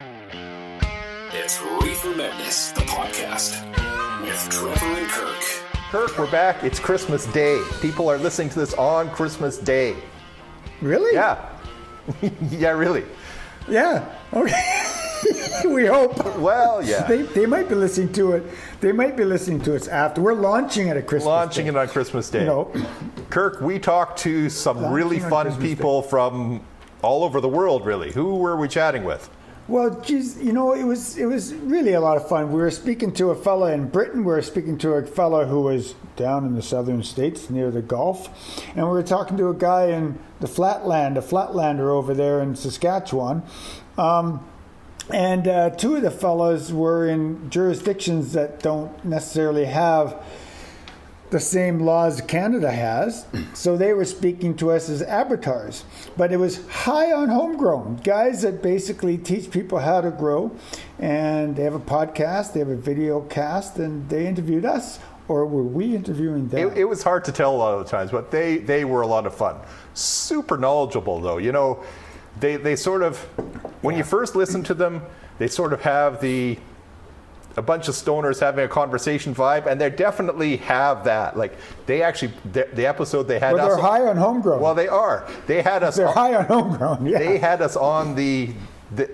It's ReeferMEDness, the podcast, with Trevor and Kirk. Kirk, we're back. It's Christmas Day. People are listening to this on Christmas Day. Really? Yeah. Yeah, really. Yeah. Okay. We hope. Well, yeah. They might be listening to it. They might be listening to us after. We're launching it at Christmas Launching Day. it on Christmas Day. You know. Kirk, we talked to some Launching really on fun Christmas people from all over the world, really. Who were we chatting with? Well, geez, you know, it was really a lot of fun. We were speaking to a fella in Britain. We were speaking to a fella who was down in the southern states near the Gulf. And we were talking to a guy in the Flatland, a Flatlander over there in Saskatchewan. And two of the fellas were in jurisdictions that don't necessarily have the same laws Canada has. So they were speaking to us as abattoirs. But it was high on homegrown. Guys that basically teach people how to grow. And they have a podcast, they have a video cast, and they interviewed us. Or were we interviewing them? It was hard to tell a lot of the times, but they were a lot of fun. Super knowledgeable, though. You know, they sort of, when you first listen to them, they sort of have a bunch of stoners having a conversation vibe, and they definitely have that. Like, they actually, the episode they had well, us they're high on homegrown. Well, they are. They had us. They're high on homegrown, yeah. They had us on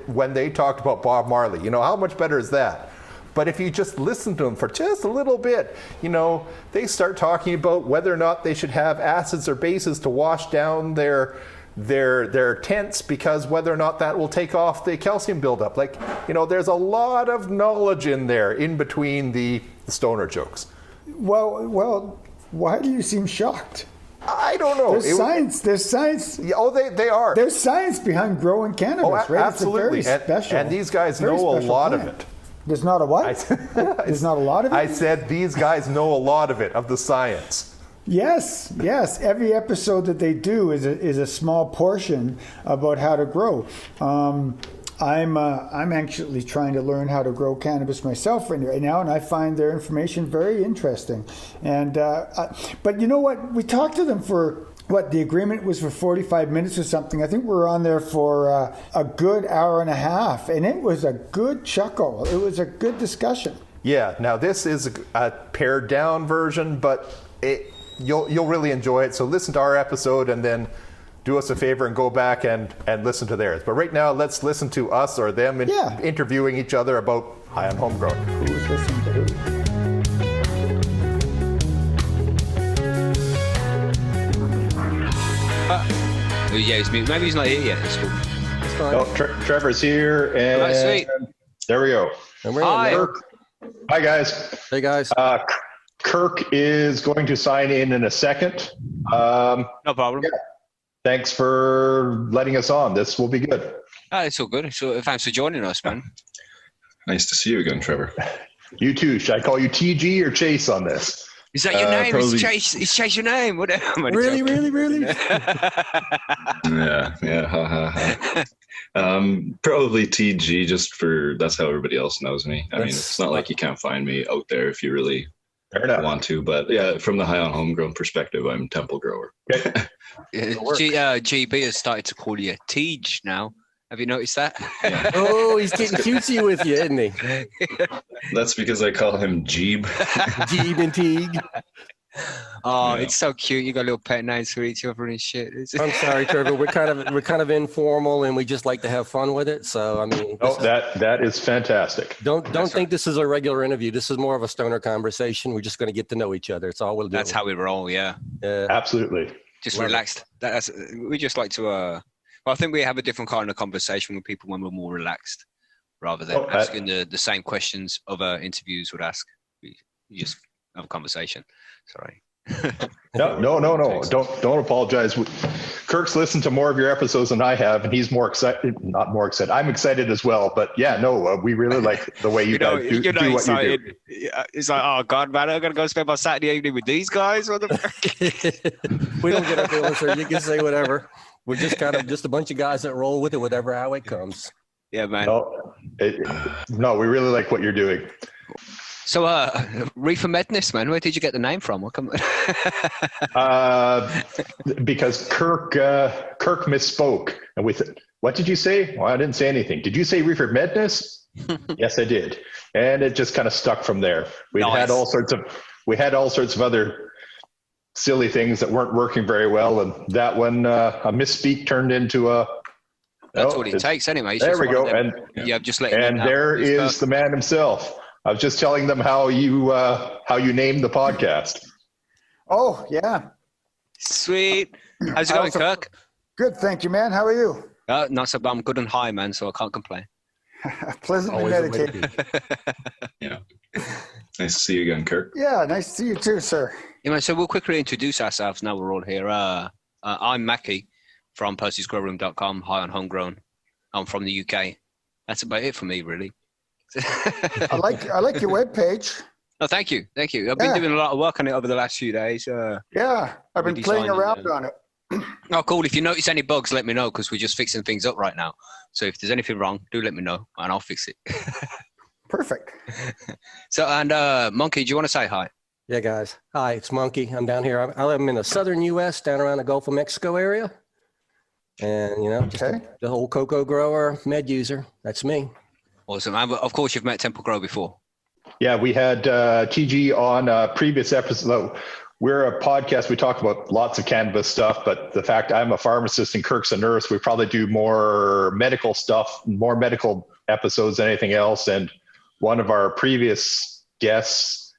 when they talked about Bob Marley. You know, how much better is that? But if you just listen to them for just a little bit, you know, they start talking about whether or not they should have acids or bases to wash down their tents, because whether or not that will take off the calcium buildup. Like, you know, there's a lot of knowledge in there in between the stoner jokes. Well, why do you seem shocked? I don't know. There's science. Yeah, oh, they are. There's science behind growing cannabis, right? Absolutely. It's a very special. And these guys know a lot of it. There's not a what? There's not a lot of it? I said these guys know a lot of it, of the science. Yes. Every episode that they do is a small portion about how to grow. I'm actually trying to learn how to grow cannabis myself right now, and I find their information very interesting. And but you know what? We talked to them for the agreement was for 45 minutes or something. I think we were on there for a good hour and a half, and it was a good chuckle. It was a good discussion. Yeah. Now this is a pared down version, but you'll really enjoy it. So listen to our episode and then do us a favor and go back and listen to theirs. But right now, let's listen to us or them interviewing each other about high on homegrown. Who's listening to who? Yeah, he's mute. Maybe he's not here yet. It's cool. It's fine. Oh, Trevor's here, and Oh, sweet. there we go. Hi. Hi, guys. Hey, guys. Kirk is going to sign in a second. No problem. Yeah. Thanks for letting us on. This will be good. Oh, it's all good. So thanks for joining us, man. Nice to see you again, Trevor. You too. Should I call you TG or Chase on this? Is that your name? Probably... It's Chase your name. Whatever. Really? Yeah. Ha, ha, ha. Probably TG, just for that's how everybody else knows me. I mean, it's not like you can't find me out there if you really want to. But yeah, from the high on homegrown perspective, I'm Temple Grower. Okay. GB has started to call you Tej now. Have you noticed that? Yeah. Oh, he's getting cutesy with you, isn't he? That's because I call him Jeeb. Jeeb and Teague. Oh, yeah. It's so cute. You got little pet names for each other and shit. I'm sorry, Trevor. We're kind of informal, and we just like to have fun with it. So I mean, that is fantastic. Don't think this is a regular interview. This is more of a stoner conversation. We're just going to get to know each other. It's all we'll do. That's how we roll. Yeah. Absolutely. Just relaxed. We just like to. Well, I think we have a different kind of conversation with people when we're more relaxed, rather than asking the same questions other interviews would ask. We just have a conversation. Sorry. No. Don't apologize. Kirk's listened to more of your episodes than I have, and he's more excited. Not more excited. I'm excited as well. But yeah, we really like the way you guys do what excited. You do. It's like, oh God, man, I'm gonna go spend my Saturday evening with these guys. What the fuck? We don't get our feelings, sir. You can say whatever. We're just a bunch of guys that roll with it, whatever how it comes. Yeah, man. No, we really like what you're doing. So, ReeferMEDness, man, where did you get the name from? Because Kirk misspoke, and what did you say? Well, I didn't say anything. Did you say ReeferMEDness? Yes, I did. And it just kind of stuck from there. We had all sorts of other silly things that weren't working very well. And that one, a misspeak turned into a, that's what it takes anyway. There we go. And just let and there is the man himself. I was just telling them how you named the podcast. Oh, yeah. Sweet. How's it going, Kirk? Good, thank you, man. How are you? Not so bad. I'm good and high, man, so I can't complain. Pleasantly medicated. Yeah. Nice to see you again, Kirk. Yeah, nice to see you too, sir. Yeah, man, so we'll quickly introduce ourselves now we're all here. I'm Mackie from Percy'sGrowroom.com, high on homegrown. I'm from the UK. That's about it for me, really. I like your webpage. Oh, thank you. I've been doing a lot of work on it over the last few days. I've been playing around on it. Oh, cool. If you notice any bugs, let me know, because we're just fixing things up right now. So if there's anything wrong, do let me know, and I'll fix it. Perfect. So, and Monkey, do you want to say hi? Yeah, guys. Hi, it's Monkey. I'm down here. I live in the southern U.S., down around the Gulf of Mexico area. And, just the whole cocoa grower, med user. That's me. Awesome. And of course, you've met Temple Grow before. Yeah, we had TG on a previous episode. We're a podcast. We talk about lots of cannabis stuff, but the fact I'm a pharmacist and Kirk's a nurse, we probably do more medical stuff, more medical episodes than anything else. And one of our previous guests,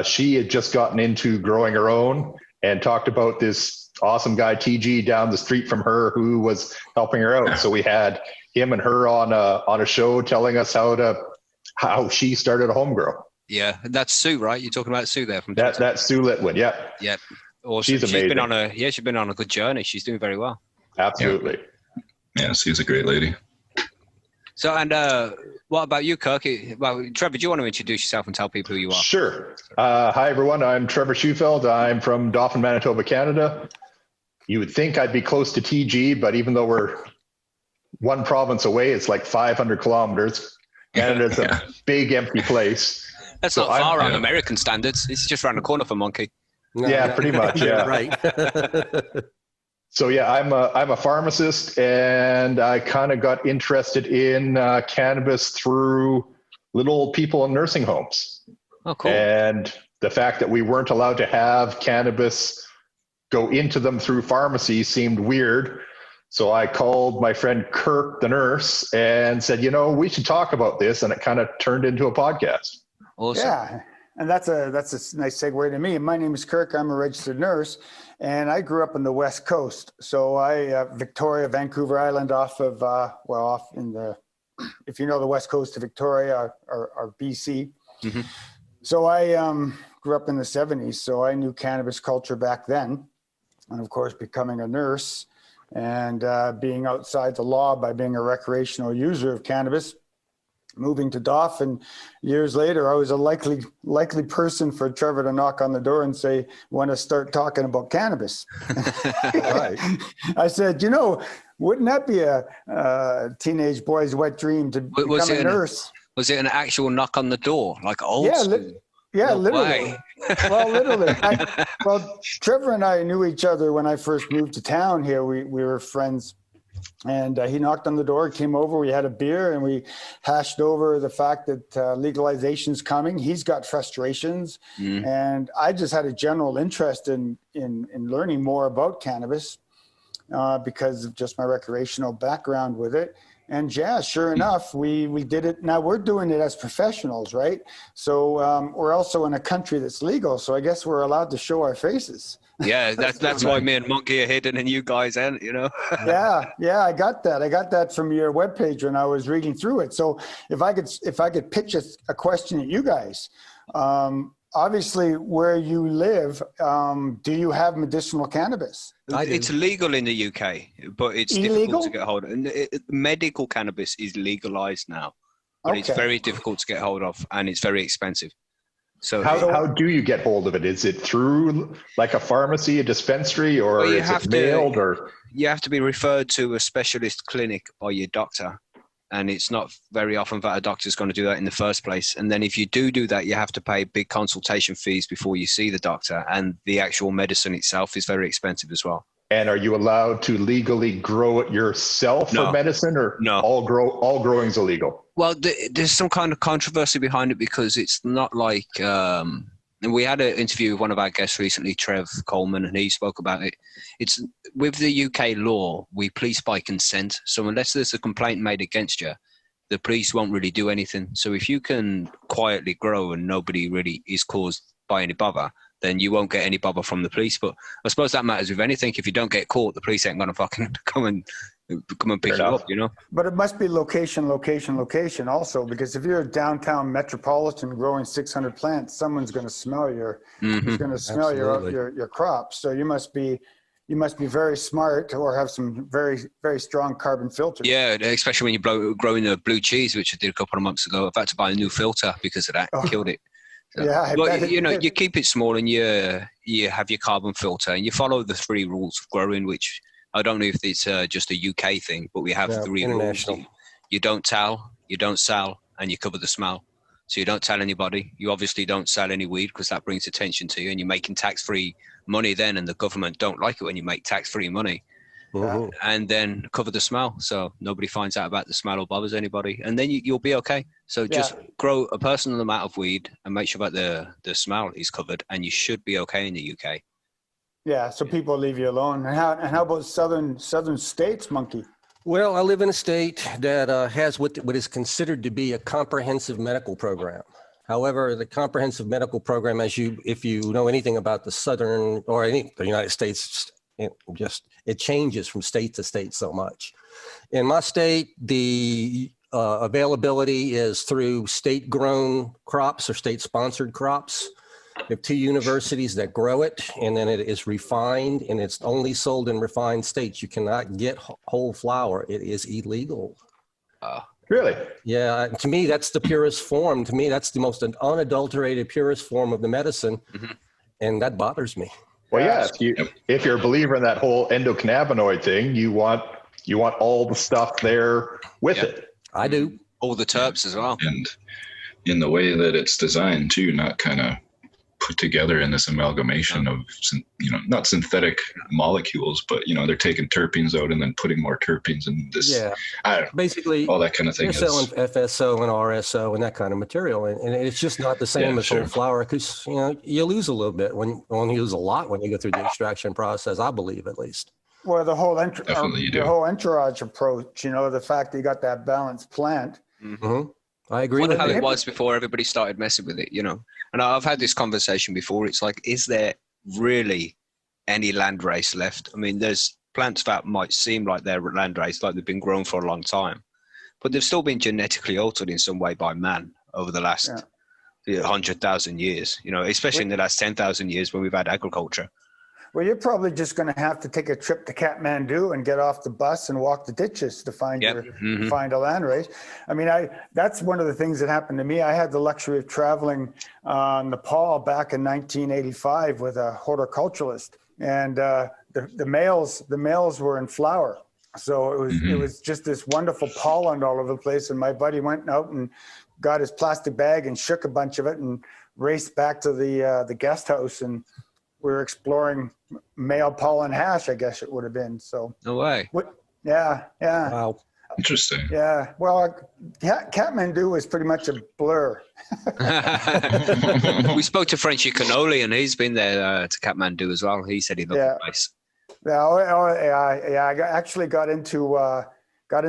she had just gotten into growing her own and talked about this awesome guy, TG, down the street from her who was helping her out. So we had him and her on a show telling us how she started a home grow. Yeah, that's Sue, right? You're talking about Sue there from that's Sue Litwin. Yeah. Yeah. Awesome. She's amazing. She's been on a good journey. She's doing very well. Absolutely. Yeah, she's a great lady. So, and what about you, Kirk? Well, Trevor, do you want to introduce yourself and tell people who you are? Sure. Hi, everyone. I'm Trevor Schufeld. I'm from Dauphin, Manitoba, Canada. You would think I'd be close to TG, but even though we're one province away, it's like 500 kilometers. Canada's a big, empty place. That's not far on American standards. It's just around the corner for Monkey. Pretty much. Yeah, right. So yeah, I'm a pharmacist, and I kind of got interested in cannabis through little old people in nursing homes. Oh, cool. And the fact that we weren't allowed to have cannabis go into them through pharmacy seemed weird. So I called my friend Kirk, the nurse, and said, we should talk about this. And it kind of turned into a podcast. Awesome. Yeah. And that's a nice segue to me. My name is Kirk. I'm a registered nurse, and I grew up on the West Coast. So Victoria, Vancouver Island, off in the, if you know the West Coast of Victoria or BC. Mm-hmm. So I grew up in the 70s. So I knew cannabis culture back then. And of course, becoming a nurse and being outside the law by being a recreational user of cannabis, moving to Dauphin years later, I was a likely person for Trevor to knock on the door and say, want to start talking about cannabis. Right. I said, wouldn't that be a teenage boy's wet dream to become a nurse? Was it an actual knock on the door, like old school? Yeah, No literally. way. Well, literally. Trevor and I knew each other when I first moved to town here. We were friends. And he knocked on the door, came over, we had a beer, and we hashed over the fact that legalization's coming. He's got frustrations. And I just had a general interest in learning more about cannabis because of just my recreational background with it. And yeah, sure enough, we did it. Now we're doing it as professionals, right? So we're also in a country that's legal. So I guess we're allowed to show our faces. Yeah, that's why me and Monkey are hidden and you guys aren't, Yeah, I got that. I got that from your webpage when I was reading through it. So if I could pitch a question at you guys, obviously where you live, do you have medicinal cannabis? It's legal in the UK, but it's difficult to get hold of. And medical cannabis is legalized now, but it's very difficult to get hold of and it's very expensive. So how do you get hold of it? Is it through like a pharmacy, a dispensary, or is it mailed? Or you have to be referred to a specialist clinic by your doctor, and it's not very often that a doctor's going to do that in the first place. And then if you do that, you have to pay big consultation fees before you see the doctor, and the actual medicine itself is very expensive as well. And are you allowed to legally grow it yourself for medicine, or no? All growing's illegal? Well, there's some kind of controversy behind it because it's not like. And we had an interview with one of our guests recently, Trev Coleman, and he spoke about it. It's with the UK law, we police by consent. So unless there's a complaint made against you, the police won't really do anything. So if you can quietly grow and nobody really is caused by any bother, then you won't get any bother from the police. But I suppose that matters with anything. If you don't get caught, the police ain't going to fucking come and pick you up, you know? But it must be location also, because if you're downtown metropolitan growing 600 plants, someone's going to smell your crops. So you must be very smart or have some very, very strong carbon filters. Yeah, especially when you're growing the blue cheese, which I did a couple of months ago. I've had to buy a new filter because of that. Killed it. So, yeah, but you keep it small and you have your carbon filter and you follow the 3 rules of growing, which I don't know if it's just a UK thing, but we have 3 rules. You don't tell, you don't sell, and you cover the smell. So you don't tell anybody. You obviously don't sell any weed because that brings attention to you, and you're making tax-free money then, and the government don't like it when you make tax-free money. Mm-hmm. And then cover the smell so nobody finds out about the smell or bothers anybody, and then you'll be okay. So just grow a personal amount of weed and make sure that the smell is covered, and you should be okay in the UK. Yeah, so people leave you alone. And how about southern states, Monkey? Well, I live in a state that has what is considered to be a comprehensive medical program. However, the comprehensive medical program, if you know anything about the southern or the United States, it changes from state to state so much. In my state, the availability is through state-grown crops or state-sponsored crops. We have 2 universities that grow it, and then it is refined, and it's only sold in refined states. You cannot get whole flour. It is illegal. Really? Yeah, to me, that's the purest form. To me, that's the most unadulterated, purest form of the medicine, and that bothers me. Well, yeah, if you're a believer in that whole endocannabinoid thing, you want all the stuff there with it. I do. All the terps as well. And in the way that it's designed too, not kind of put together in this amalgamation of, not synthetic molecules, but, they're taking terpenes out and then putting more terpenes in this. Yeah. I don't know, basically all that kind of thing. They're selling FSO and RSO and that kind of material. And it's just not the same as whole flour because, you lose a little bit you lose a lot when you go through the extraction process, I believe at least. Well, the whole entourage approach, the fact that you got that balanced plant. Mm-hmm. I agree. I wonder how it was before everybody started messing with it, And I've had this conversation before. It's like, is there really any landrace left? I mean, there's plants that might seem like they're landrace, like they've been grown for a long time, but they've still been genetically altered in some way by man over the last 100,000 years, especially in the last 10,000 years when we've had agriculture. Well, you're probably just going to have to take a trip to Kathmandu and get off the bus and walk the ditches to find find a landrace. I mean, that's one of the things that happened to me. I had the luxury of traveling Nepal back in 1985 with a horticulturalist, and the males were in flower. So it was just this wonderful pollen all over the place. And my buddy went out and got his plastic bag and shook a bunch of it and raced back to the guest house, and we were exploring male pollen hash, I guess it would have been. So no way. Yeah. Wow. Interesting. Yeah. Well, Kathmandu is pretty much a blur. We spoke to Frenchy Cannoli, and he's been there to Kathmandu as well. He said he loved the place. Yeah. I actually got in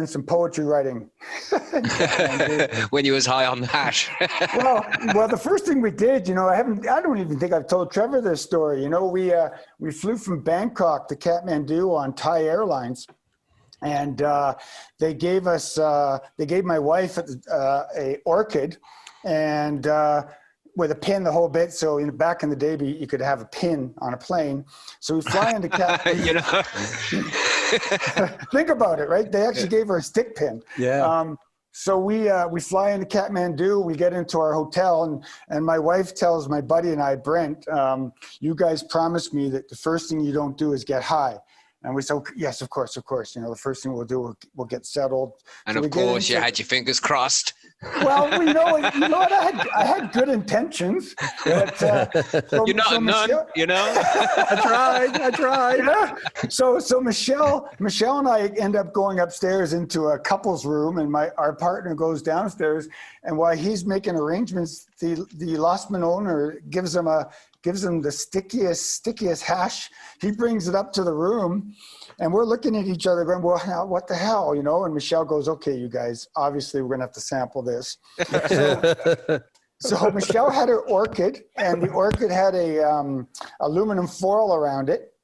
some poetry writing. When you was high on the hash. well, the first thing we did, I don't even think I've told Trevor this story. We flew from Bangkok to Kathmandu on Thai Airlines, and they gave my wife a orchid, and with a pin the whole bit. So back in the day, you could have a pin on a plane. So we fly into Kathmandu. Think about it, right? They actually gave her a stick pin. Yeah. So we fly into Kathmandu. We get into our hotel, and my wife tells my buddy and I, Brent, you guys promised me that the first thing you don't do is get high. And we said, yes, of course. The first thing we'll do, we'll get settled. And so of course, you had your fingers crossed. Well, you know what? I had good intentions, but you're not a nun, you know. I tried. Yeah. So Michelle and I end up going upstairs into a couple's room, and our partner goes downstairs. And while he's making arrangements, the Lostman owner gives him the stickiest hash. He brings it up to the room. And we're looking at each other going, well, what the hell, you know? And Michelle goes, okay, you guys, obviously we're going to have to sample this. So Michelle had her orchid, and the orchid had a aluminum foil around it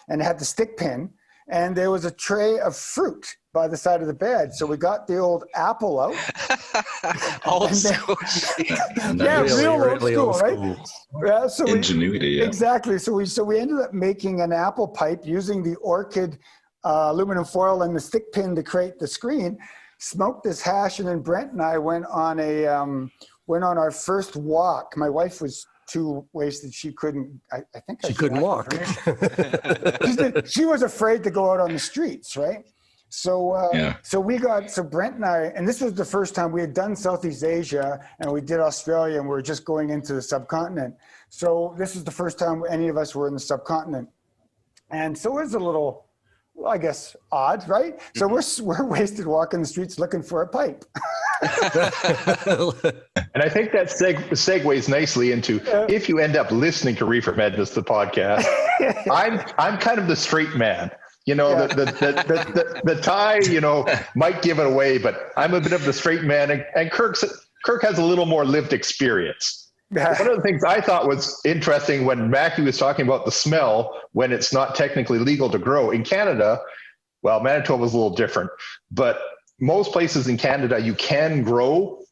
and had the stick pin. And there was a tray of fruit by the side of the bed. So we got the old apple out. Old school. Yeah, really old school, right? Yeah, so ingenuity, yeah. Exactly. So we ended up making an apple pipe using the orchid aluminum foil and the stick pin to create the screen. Smoked this hash, and then Brent and I went on our first walk. My wife was too wasted. She couldn't. I think she couldn't walk. She was afraid to go out on the streets, right? So so Brent and I, and this was the first time we had done Southeast Asia, and we did Australia, and we were just going into the subcontinent. So this is the first time any of us were in the subcontinent, and so it was a little, well, I guess, odd, right? So we're wasted walking the streets looking for a pipe. And I think that segues nicely into if you end up listening to ReeferMEDness, the podcast. I'm kind of the straight man. You know, the tie, you know, might give it away, but I'm a bit of the straight man, and Kirk has a little more lived experience. One of the things I thought was interesting when Mackie was talking about the smell when it's not technically legal to grow in Canada. Well, Manitoba was a little different, but most places in Canada you can grow.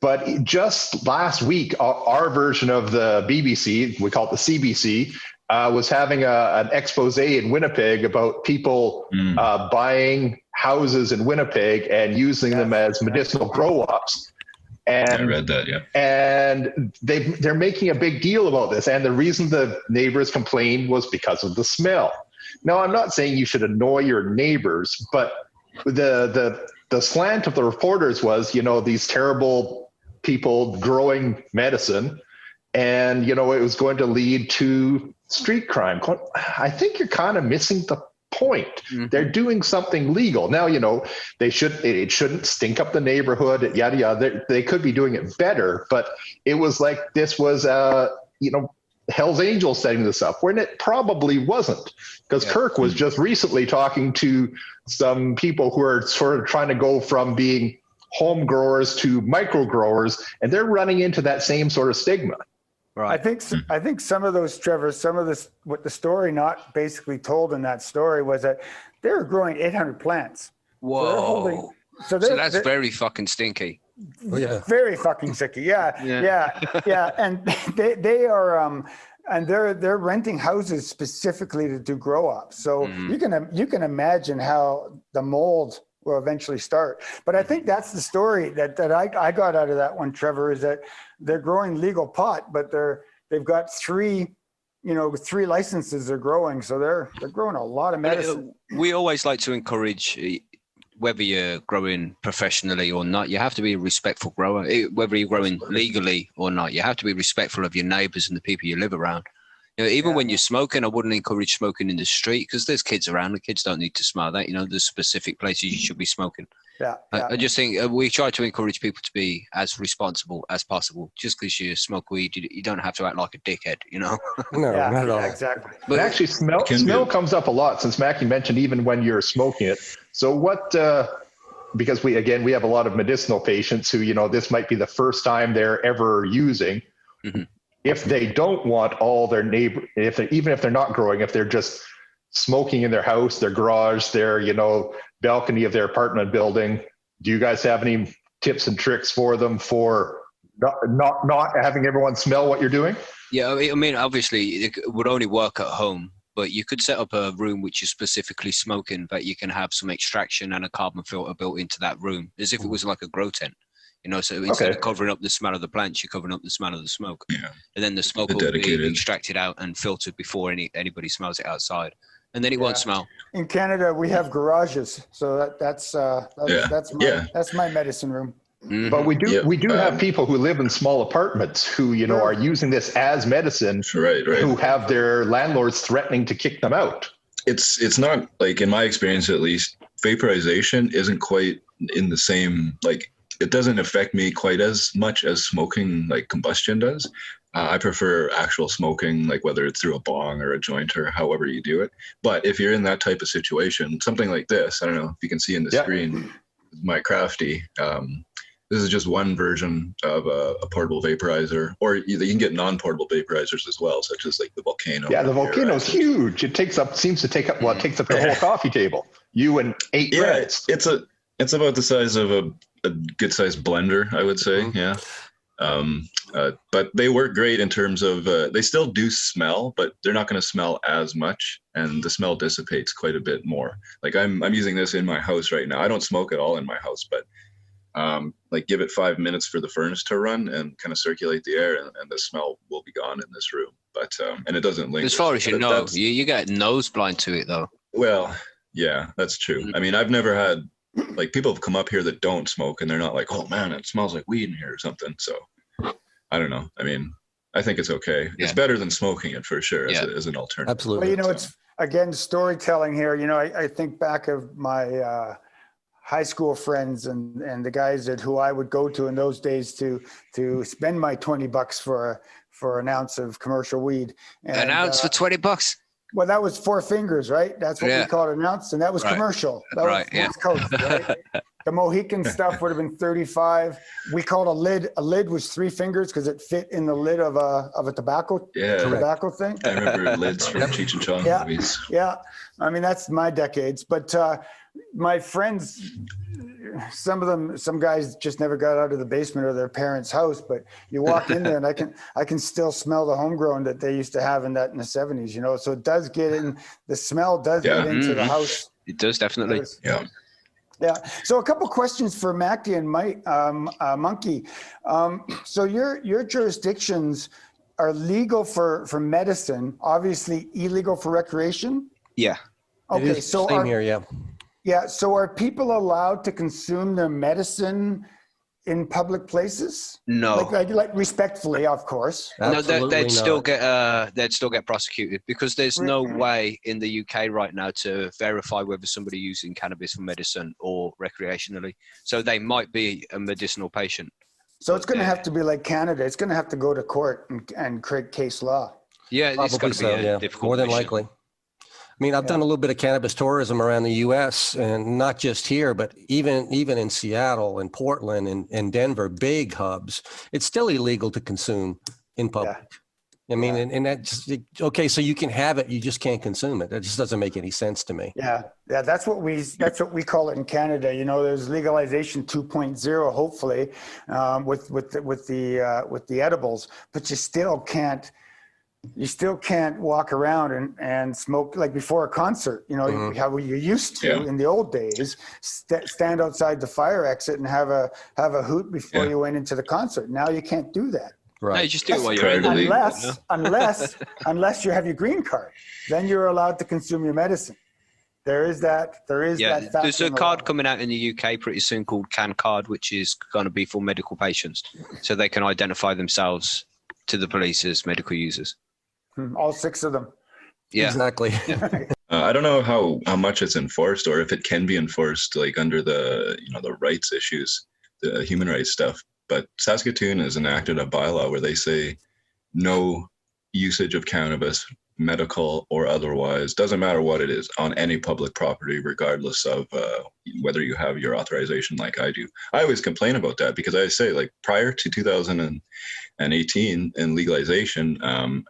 But just last week, our version of the BBC, we call it the CBC, was having an expose in Winnipeg about people buying houses in Winnipeg and using them as medicinal grow-ops. And I read that, yeah. And they're making a big deal about this. And the reason the neighbors complained was because of the smell. Now, I'm not saying you should annoy your neighbors, but the slant of the reporters was, you know, these terrible people growing medicine, and, you know, it was going to lead to street crime. I think you're kind of missing the point. Mm-hmm. They're doing something legal. Now, you know, it shouldn't stink up the neighborhood, yada, yada. They could be doing it better, but it was like this was, you know, Hell's Angels setting this up, when it probably wasn't. Because Kirk was just recently talking to some people who are sort of trying to go from being home growers to micro growers, and they're running into that same sort of stigma. Right. I think some of those, Trevor, some of this, what the story not basically told in that story was that they were growing 800 plants. Whoa. So that's very fucking stinky. Yeah. Very fucking sticky. Yeah. And they are, and they're renting houses specifically to do grow ups. So you can imagine how the mold will eventually start. But I think that's the story that I got out of that one, Trevor, is that they're growing legal pot, but they've got three licenses they're growing. So they're growing a lot of medicine. We always like to encourage, whether you're growing professionally or not, you have to be a respectful grower. Whether you're growing legally or not, you have to be respectful of your neighbors and the people you live around. You know, even when you're smoking, I wouldn't encourage smoking in the street, because there's kids around. The kids don't need to smell that. You know, there's specific places you should be smoking. I just think we try to encourage people to be as responsible as possible. Just because you smoke weed, you don't have to act like a dickhead, you know? No, not at all. Exactly. But actually, smell comes up a lot, since Mackie mentioned even when you're smoking it. So what, because we have a lot of medicinal patients who, you know, this might be the first time they're ever using. Mm-hmm. If they don't want all their neighbor, even if they're not growing, if they're just smoking in their house, their garage, their, you know, balcony of their apartment building, do you guys have any tips and tricks for them for not having everyone smell what you're doing? Yeah, I mean, obviously it would only work at home, but you could set up a room which is specifically smoking, but you can have some extraction and a carbon filter built into that room, as if it was like a grow tent. You know, so instead of covering up the smell of the plants, you're covering up the smell of the smoke. Yeah. And then the smoke will be extracted out and filtered before anybody smells it outside. And then it won't smell. In Canada, we have garages, so that's my medicine room. But we do have people who live in small apartments who, are using this as medicine, right. who have their landlords threatening to kick them out. It's not like, in my experience at least, vaporization isn't quite in the same, like, it doesn't affect me quite as much as smoking, like combustion does. I prefer actual smoking, like whether it's through a bong or a joint or however you do it. But if you're in that type of situation, something like this, I don't know if you can see in the screen, my Crafty, this is just one version of a portable vaporizer, or you can get non-portable vaporizers as well, such as like the Volcano. Yeah, the Volcano is huge. It seems to take up the whole coffee table. You and 8 friends. It's about the size of a good sized blender, I would say. Yeah. But they work great in terms of, they still do smell, but they're not going to smell as much, and the smell dissipates quite a bit more. Like I'm using this in my house right now. I don't smoke at all in my house, but like give it 5 minutes for the furnace to run and kind of circulate the air, and the smell will be gone in this room. But and it doesn't linger. As far as you know, you get nose blind to it though. Well, yeah, that's true. I mean, I've never had, like, people have come up here that don't smoke and they're not like, oh man, it smells like weed in here or something. So I don't know. I mean, I think it's okay. Yeah. It's better than smoking it for sure as an alternative. Absolutely. Well, it's again storytelling here. I think back of my high school friends and the guys who I would go to in those days to spend my $20 for an ounce of commercial weed. And, an ounce for $20? Well, that was 4 fingers, right? That's what we called an ounce, and that was commercial. That was West Coast, right? The Mohican stuff would have been 35. We called a lid. A lid was 3 fingers because it fit in the lid of a tobacco thing. I remember lids from Cheech and Chong movies. Yeah, I mean that's my decades. But my friends, some guys just never got out of the basement of their parents' house. But you walk in there, and I can still smell the homegrown that they used to have in the 70s. So it does get in. The smell does get into the house. It does definitely. Yeah. So a couple questions for Mackie and Mike, Monkey. So your jurisdictions are legal for medicine, obviously illegal for recreation? Yeah. Okay. So same here, yeah. Yeah. So are people allowed to consume their medicine in public places? No. Like respectfully, of course. Absolutely no, they'd still get prosecuted because there's no way in the UK right now to verify whether somebody using cannabis for medicine or recreationally. So they might be a medicinal patient. So it's going to have to be like Canada. It's going to have to go to court and create case law. Yeah, it's going to be difficult. More than likely. I mean, I've done a little bit of cannabis tourism around the U.S. and not just here, but even in Seattle and Portland and Denver, big hubs, it's still illegal to consume in public. Yeah. I mean, and that just, okay, so you can have it, you just can't consume it. That just doesn't make any sense to me. Yeah, that's what we call it in Canada. There's legalization 2.0, hopefully, with the edibles, but you still can't. You still can't walk around and smoke like before a concert, how you used to in the old days, stand outside the fire exit and have a hoot before you went into the concert. Now you can't do that. Right. No, you just do it while you're in the league. Unless you have your green card, then you're allowed to consume your medicine. There is that. There's a card coming out in the UK pretty soon called Can Card, which is going to be for medical patients, so they can identify themselves to the police as medical users. All 6 of them. Yeah, exactly. I don't know how much it's enforced, or if it can be enforced, like under the the rights issues, the human rights stuff. But Saskatoon has enacted a bylaw where they say no usage of cannabis, medical or otherwise, doesn't matter what it is, on any public property, regardless of whether you have your authorization like I do. I always complain about that because I say, like, prior to 2018 and legalization,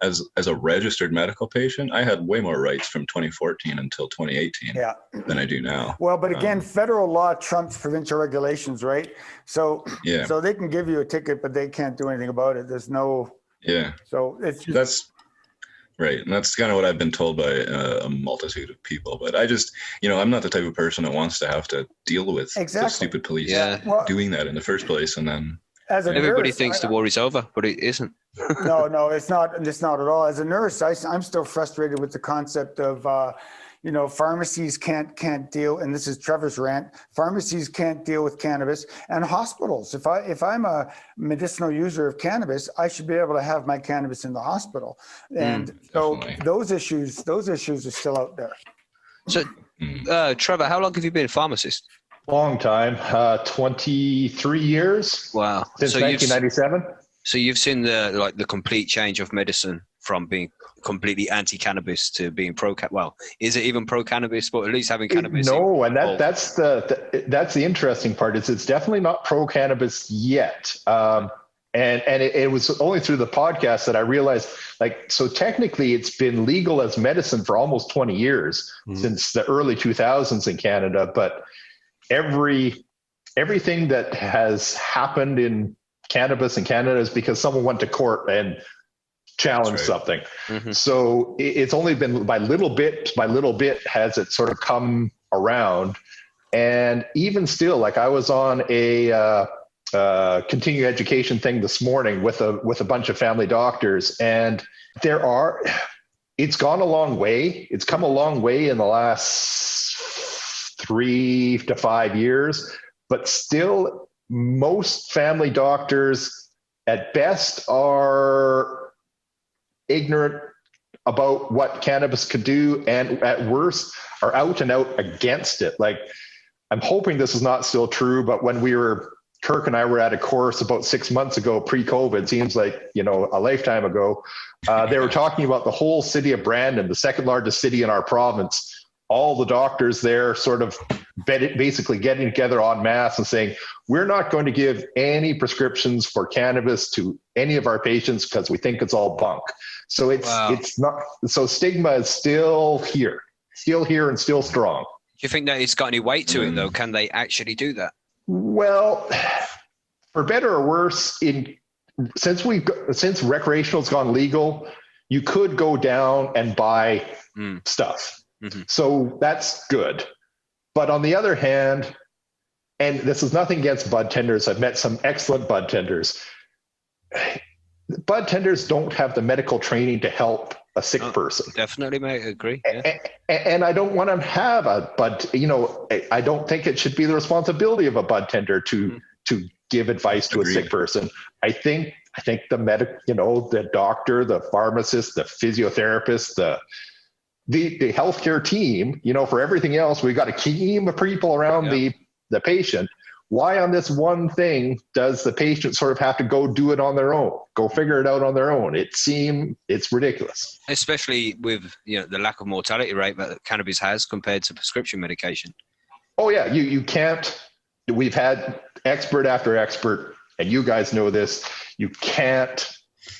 as a registered medical patient, I had way more rights from 2014 until 2018 than I do now. Well, but again, federal law trumps provincial regulations, right? So they can give you a ticket, but they can't do anything about it. There's no... Yeah. So it's just... That's right. And that's kind of what I've been told by a multitude of people. But I just, I'm not the type of person that wants to have to deal with the stupid police doing that in the first place. And then everybody thinks the war is over, but it isn't. No, it's not. It's not at all. As a nurse, I'm still frustrated with the concept of, pharmacies can't deal, and this is Trevor's rant, pharmacies can't deal with cannabis, and hospitals. If I'm a medicinal user of cannabis, I should be able to have my cannabis in the hospital. And so those issues are still out there. So, Trevor, how long have you been a pharmacist? Long time, 23 years. Wow. Since 1997. So you've seen the complete change of medicine from being completely anti-cannabis to being well, is it even pro-cannabis, but at least having cannabis? No, and that's the interesting part. It's definitely not pro-cannabis yet. And it was only through the podcast that I realized, so technically it's been legal as medicine for almost 20 years, since the early 2000s in Canada. But everything that has happened in cannabis in Canada is because someone went to court and challenged something. So it's only been by little bit has it sort of come around. And even still, I was on a continuing education thing this morning with a bunch of family doctors, and it's gone a long way. It's come a long way in the last 3 to 5 years, but still most family doctors at best are ignorant about what cannabis could do, and at worst are out and out against it. I'm hoping this is not still true, but when Kirk and I were at a course about 6 months ago, pre-COVID, seems like, a lifetime ago. They were talking about the whole city of Brandon, the second largest city in our province. All the doctors there sort of basically getting together en masse and saying, we're not going to give any prescriptions for cannabis to any of our patients because we think it's all bunk. So it's not, so stigma is still here and still strong. Do you think that it's got any weight to it though? Can they actually do that? Well, for better or worse, since recreational's gone legal, you could go down and buy stuff. So that's good. But on the other hand, and this is nothing against bud tenders, I've met some excellent bud tenders. Bud tenders don't have the medical training to help a sick person. Definitely, mate. I agree. Yeah. And I don't want to have a bud, I don't think it should be the responsibility of a bud tender to give advice to a sick person. I think the the doctor, the pharmacist, the physiotherapist, the healthcare team, for everything else, we've got a team of people around the patient. Why on this one thing does the patient sort of have to go do it on their own, go figure it out on their own? It's ridiculous. Especially with the lack of mortality rate that cannabis has compared to prescription medication. Oh yeah, you can't. We've had expert after expert, and you guys know this. You can't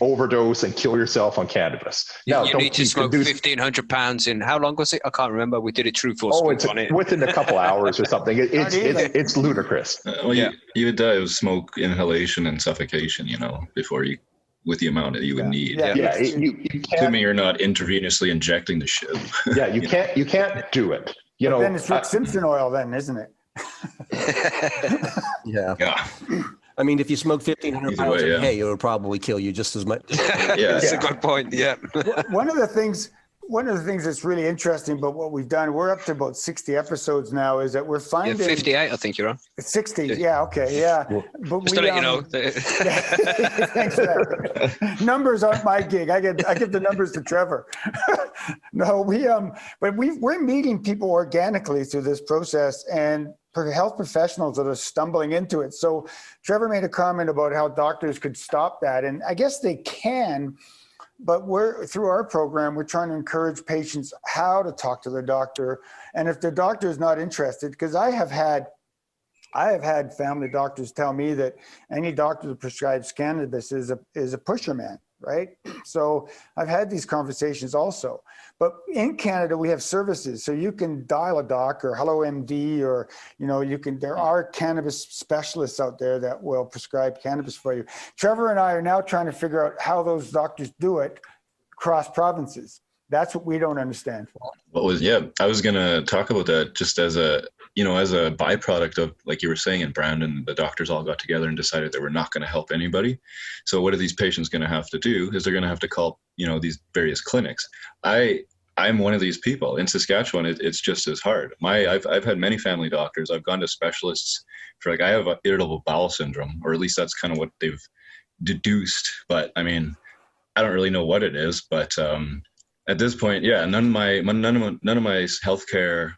overdose and kill yourself on cannabis. Now, you need to smoke 1,500 pounds in, how long was it? I can't remember. We did a true force. It's within a couple hours or something. It's ludicrous. You would die of smoke inhalation and suffocation, before you, with the amount that you would need. You assuming you're not intravenously injecting the shit. You can't do it. Then it's Rick Simpson oil then, isn't it? Yeah. I mean, if you smoke 1,500 pounds of hay, it would probably kill you just as much. That's a good point. Yeah. One of the things that's really interesting about what we've done, we're up to about 60 episodes now, is that we're finding 58. I think you're on 60. Yeah. Okay. Yeah. But just to let you know. Thanks for that. Numbers aren't my gig. I give the numbers to Trevor. No, we're meeting people organically through this process, and for health professionals that are stumbling into it. So Trevor made a comment about how doctors could stop that. And I guess they can, but through our program, we're trying to encourage patients how to talk to their doctor. And if their doctor is not interested, because I have had family doctors tell me that any doctor that prescribes cannabis is a pusher man, right? So I've had these conversations also. But in Canada, we have services. So you can dial a doc or Hello MD, or, there are cannabis specialists out there that will prescribe cannabis for you. Trevor and I are now trying to figure out how those doctors do it across provinces. That's what we don't understand. I was going to talk about that just as a byproduct of, like you were saying, in Brandon, the doctors all got together and decided they were not going to help anybody. So what are these patients going to have to do is they're going to have to call, these various clinics. I I'm one of these people. In Saskatchewan, it's just as hard. I've had many family doctors. I've gone to specialists for, like, I have irritable bowel syndrome, or at least that's kind of what they've deduced. But I mean, I don't really know what it is. But at this point, yeah, none of my healthcare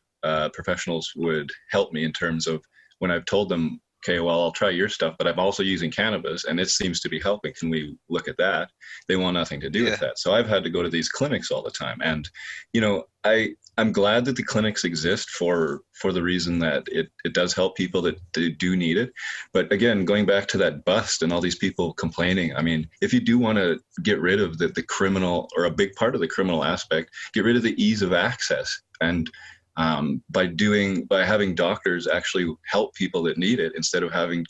professionals would help me in terms of when I've told them, okay, well, I'll try your stuff, but I'm also using cannabis and it seems to be helping. Can we look at that? They want nothing to do with that. So I've had to go to these clinics all the time. And, you know, I'm glad that the clinics exist for the reason that it does help people that do need it. But again, going back to that bust and all these people complaining, I mean, if you do want to get rid of the criminal, or a big part of the criminal aspect, get rid of the ease of access. And by having doctors actually help people that need it, instead of having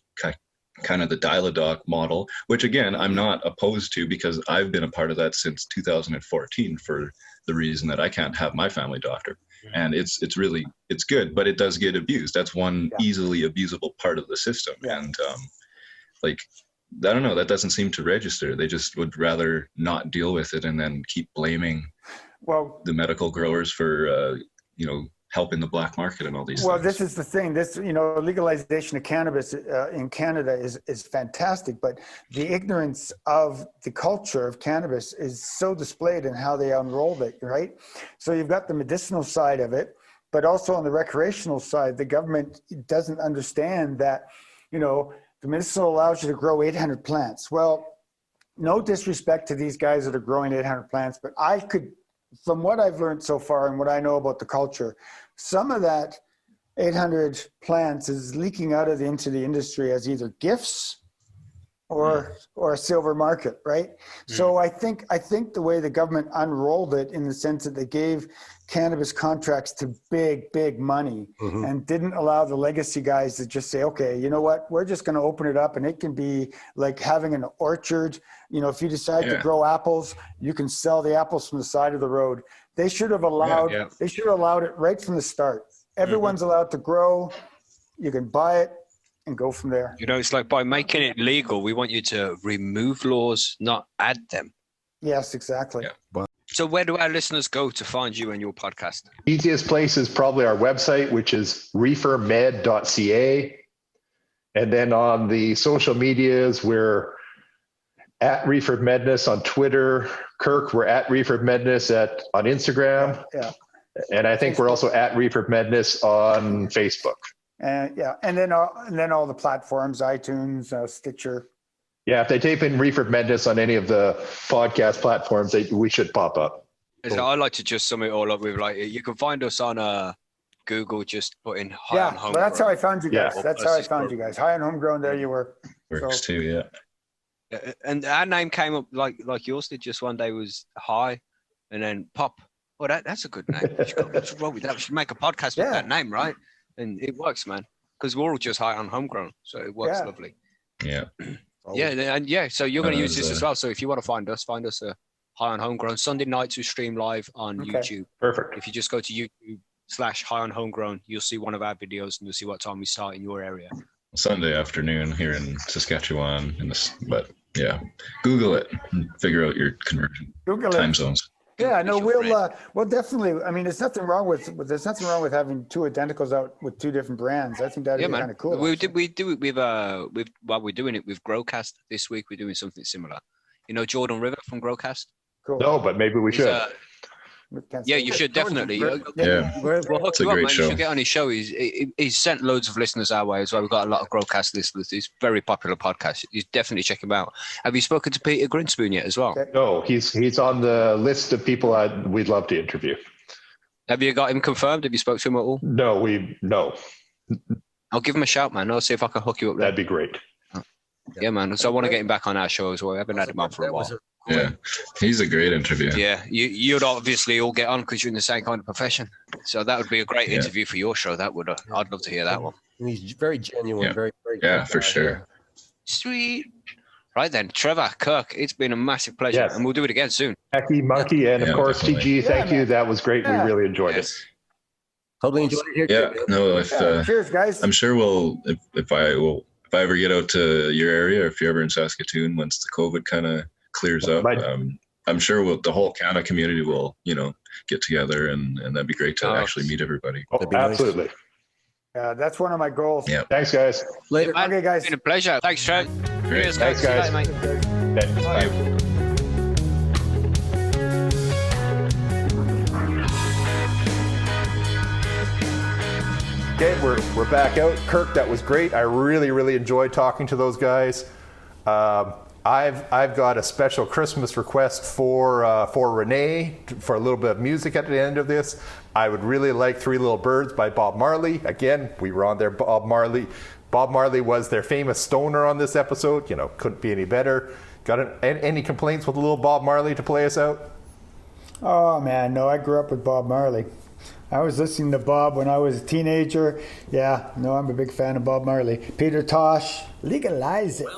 kind of the dial-a-doc model, which again, I'm not opposed to, because I've been a part of that since 2014 for the reason that I can't have my family doctor. And it's good, but it does get abused. That's one easily abusable part of the system. And like, I don't know, that doesn't seem to register. They just would rather not deal with it and then keep blaming the medical growers for helping the black market and all these things. This is the thing. This, legalization of cannabis in Canada is fantastic, but the ignorance of the culture of cannabis is so displayed in how they unrolled it, right? So you've got the medicinal side of it, but also on the recreational side, the government doesn't understand that, the medicinal allows you to grow 800 plants. Well, no disrespect to these guys that are growing 800 plants, but from what I've learned so far and what I know about the culture, some of that 800 plants is leaking out into the industry as either gifts or a silver market, right? So I think the way the government unrolled it, in the sense that they gave cannabis contracts to big money and didn't allow the legacy guys to just say, okay, you know what, we're just going to open it up, and it can be like having an orchard. If you decide to grow apples, you can sell the apples from the side of the road. They should have allowed it right from the start. Everyone's allowed to grow. You can buy it and go from there. It's like, by making it legal, we want you to remove laws, not add them. Yes, exactly. Yeah. So where do our listeners go to find you and your podcast? Easiest place is probably our website, which is ReeferMED.ca. And then on the social medias, we're at ReeferMEDness on Twitter. Kirk, we're at ReeferMEDness on Instagram. Yeah. And I think we're also at ReeferMEDness on Facebook. And then all the platforms, iTunes, Stitcher. Yeah, if they type in ReeferMEDness on any of the podcast platforms, we should pop up. So I like to just sum it all up with, like, you can find us on Google, just put in High on Homegrown. Well, that's how I found you guys. That's how I found you guys. High on Homegrown, there you were. Works too, yeah. And our name came up like yours did. Just one day was High, and then Pop. Well, that's a good name. What's wrong with that? We should make a podcast with that name, right? And it works, man, because we're all just High on Homegrown, so it works lovely. Yeah. So you're going to use this as well. So if you want to find us High on Homegrown. Sunday nights we stream live on YouTube. Perfect. If you just go to YouTube/High on Homegrown, you'll see one of our videos and you'll see what time we start in your area. Sunday afternoon here in Saskatchewan. But yeah, Google it and figure out your conversion time zones. Yeah, no, we'll definitely. I mean, there's nothing wrong with having two identicals out with two different brands. I think that'd be kind of cool. We do it with while we're doing it with Growcast this week. We're doing something similar. Jordan River from Growcast. Cool. No, but maybe we should. Yeah, you should definitely. Yeah, it's a great show. You should get on his show. He's sent loads of listeners our way as well. We've got a lot of Growcast listeners. It's a very popular podcast. You definitely check him out. Have you spoken to Peter Grinspoon yet as well? No, he's on the list of people we'd love to interview. Have you got him confirmed? Have you spoke to him at all? No. I'll give him a shout, man. I'll see if I can hook you up there. That'd be great. Yeah, man. So I want to get him back on our show as well. I haven't had him on for a while. Yeah, he's a great interview. Yeah, you'd obviously all get on because you're in the same kind of profession. So that would be a great interview for your show. That would. I'd love to hear that one. And he's very genuine, very for sure. Sweet. Right then, Trevor, Kirk, it's been a massive pleasure, and we'll do it again soon. Jackie, Monkey, and of course definitely. TG. Thank you. That was great. We really enjoyed it. Totally enjoyed it here. Yeah, no, cheers, guys. I'm sure if I ever get out to your area, or if you're ever in Saskatoon, once the COVID kind of clears up, I'm sure the whole Canada community will, get together, and that'd be great to actually meet everybody. Oh, absolutely. Nice. Yeah, that's one of my goals. Yeah. Thanks, guys. Later. Okay, guys. It's been a pleasure. Thanks, Trev. Great. Cheers, Thanks, guys. See you later, mate. Okay, bye. Okay, we're back out. Kirk, that was great. I really enjoyed talking to those guys. I've got a special Christmas request for Renee for a little bit of music at the end of this. I would really like Three Little Birds by Bob Marley. Again, we were on there. Bob Marley. Bob Marley was their famous stoner on this episode. You know, couldn't be any better. Got any complaints with a little Bob Marley to play us out? Oh man, no, I grew up with Bob Marley. I was listening to Bob when I was a teenager. Yeah, no, I'm a big fan of Bob Marley. Peter Tosh, legalize it.